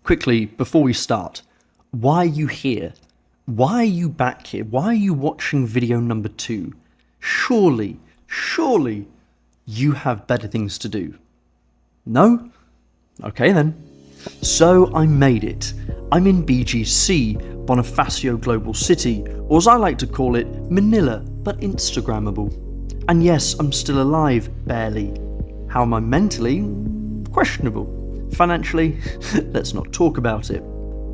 Quickly, before we start, why are you here? Why are you back here? Why are you watching video number 2? Surely, you have better things to do. No? Okay then. So I made it. I'm in BGC, Bonifacio Global City, or as I like to call it, Manila, but Instagrammable. And yes, I'm still alive, barely. How am I mentally? Questionable. Financially, let's not talk about it.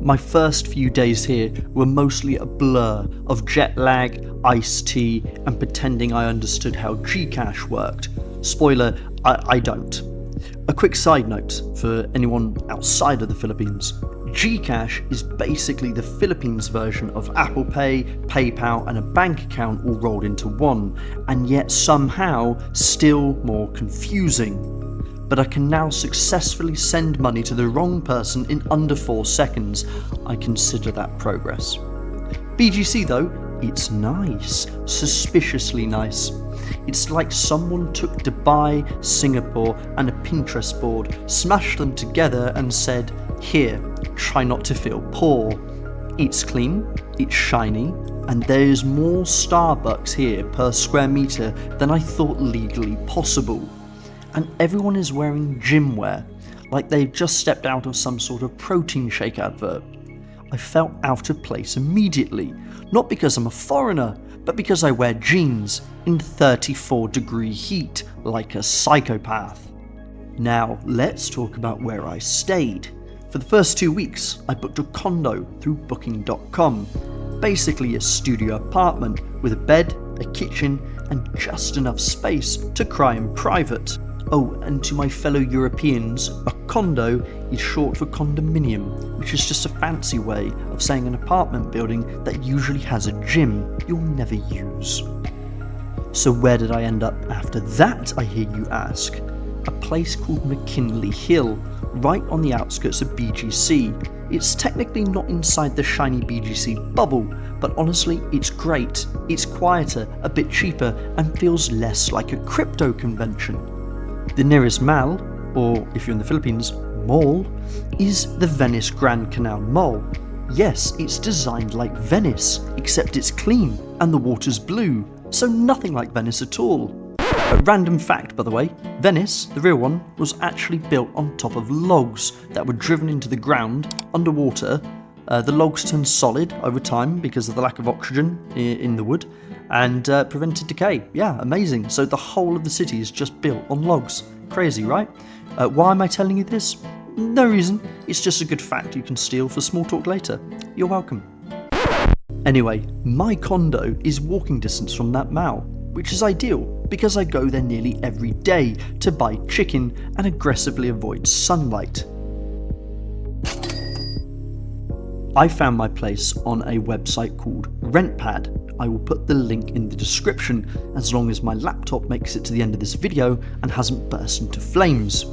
My first few days here were mostly a blur of jet lag, iced tea, and pretending I understood how Gcash worked. Spoiler, I don't. A quick side note for anyone outside of the Philippines. Gcash is basically the Philippines version of Apple Pay, PayPal, and a bank account all rolled into one, and yet somehow still more confusing. But I can now successfully send money to the wrong person in under 4 seconds. I consider that progress. BGC though, it's nice, suspiciously nice. It's like someone took Dubai, Singapore, and a Pinterest board, smashed them together and said, here, try not to feel poor. It's clean, it's shiny, and there's more Starbucks here per square meter than I thought legally possible. And everyone is wearing gym wear, like they've just stepped out of some sort of protein shake advert. I felt out of place immediately, not because I'm a foreigner, but because I wear jeans in 34-degree heat like a psychopath. Now let's talk about where I stayed. For the first 2 weeks, I booked a condo through booking.com, basically a studio apartment with a bed, a kitchen, and just enough space to cry in private. Oh, and to my fellow Europeans, a condo is short for condominium, which is just a fancy way of saying an apartment building that usually has a gym you'll never use. So where did I end up after that, I hear you ask? A place called McKinley Hill, right on the outskirts of BGC. It's technically not inside the shiny BGC bubble, but honestly, it's great. It's quieter, a bit cheaper, and feels less like a crypto convention. The nearest mall, or if you're in the Philippines, mall, is the Venice Grand Canal Mall. Yes, it's designed like Venice, except it's clean and the water's blue, so nothing like Venice at all. A random fact, by the way, Venice, the real one, was actually built on top of logs that were driven into the ground underwater. The logs turned solid over time because of the lack of oxygen in the wood, and prevented decay. Yeah, amazing. So the whole of the city is just built on logs. Crazy, right? Why am I telling you this? No reason. It's just a good fact you can steal for small talk later. You're welcome. Anyway, my condo is walking distance from that mall, which is ideal because I go there nearly every day to buy chicken and aggressively avoid sunlight. I found my place on a website called RentPad. I will put the link in the description as long as my laptop makes it to the end of this video and hasn't burst into flames.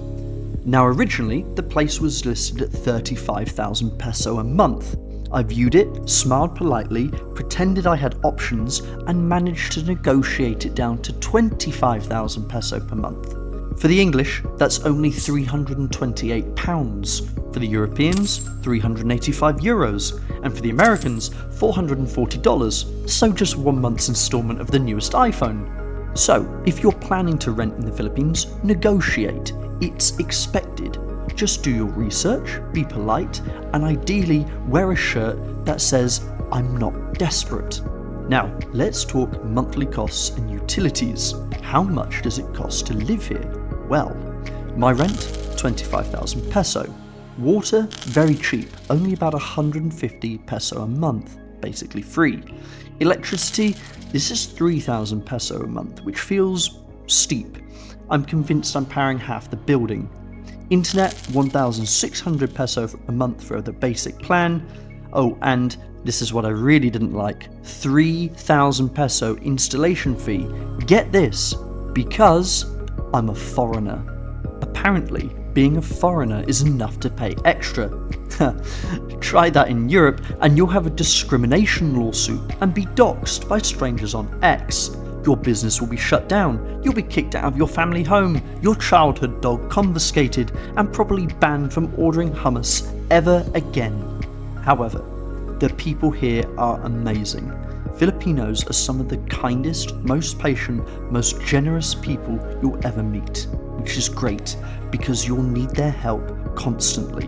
Now originally, the place was listed at 35,000 peso a month. I viewed it, smiled politely, pretended I had options, and managed to negotiate it down to 25,000 peso per month. For the English, that's only £328. For the Europeans, €385. And for the Americans, $440. So just 1 month's installment of the newest iPhone. So, if you're planning to rent in the Philippines, negotiate. It's expected. Just do your research, be polite, and ideally wear a shirt that says, I'm not desperate. Now, let's talk monthly costs and utilities. How much does it cost to live here? Well, my rent, 25,000 peso. Water, very cheap, only about 150 peso a month, basically free. Electricity, this is 3,000 peso a month, which feels steep. I'm convinced I'm powering half the building. Internet, 1,600 peso a month for the basic plan. Oh, and this is what I really didn't like, 3,000 peso installation fee. Get this, because I'm a foreigner. Apparently, being a foreigner is enough to pay extra. Try that in Europe and you'll have a discrimination lawsuit and be doxxed by strangers on X. Your business will be shut down, you'll be kicked out of your family home, your childhood dog confiscated, and probably banned from ordering hummus ever again. However, the people here are amazing. Filipinos are some of the kindest, most patient, most generous people you'll ever meet, which is great because you'll need their help constantly.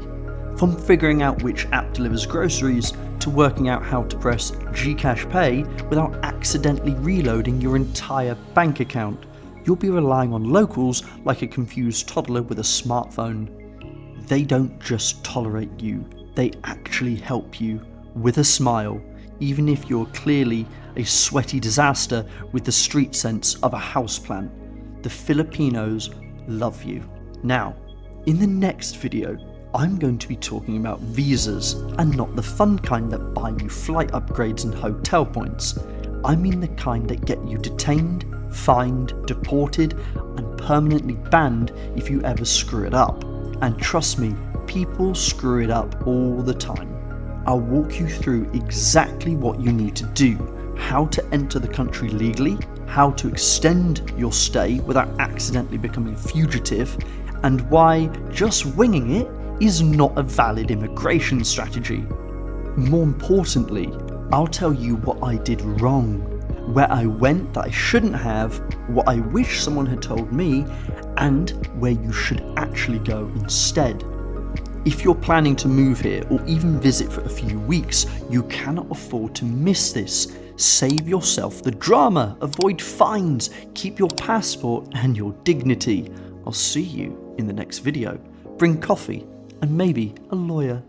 From figuring out which app delivers groceries to working out how to press Gcash Pay without accidentally reloading your entire bank account, you'll be relying on locals like a confused toddler with a smartphone. They don't just tolerate you, they actually help you with a smile, even if you're clearly a sweaty disaster with the street sense of a houseplant. The Filipinos love you. Now, in the next video, I'm going to be talking about visas, and not the fun kind that buy you flight upgrades and hotel points. I mean the kind that get you detained, fined, deported, and permanently banned if you ever screw it up. And trust me, people screw it up all the time. I'll walk you through exactly what you need to do, how to enter the country legally, how to extend your stay without accidentally becoming a fugitive, and why just winging it is not a valid immigration strategy. More importantly, I'll tell you what I did wrong, where I went that I shouldn't have, what I wish someone had told me, and where you should actually go instead. If you're planning to move here or even visit for a few weeks, you cannot afford to miss this. Save yourself the drama, avoid fines, keep your passport and your dignity. I'll see you in the next video. Bring coffee and maybe a lawyer.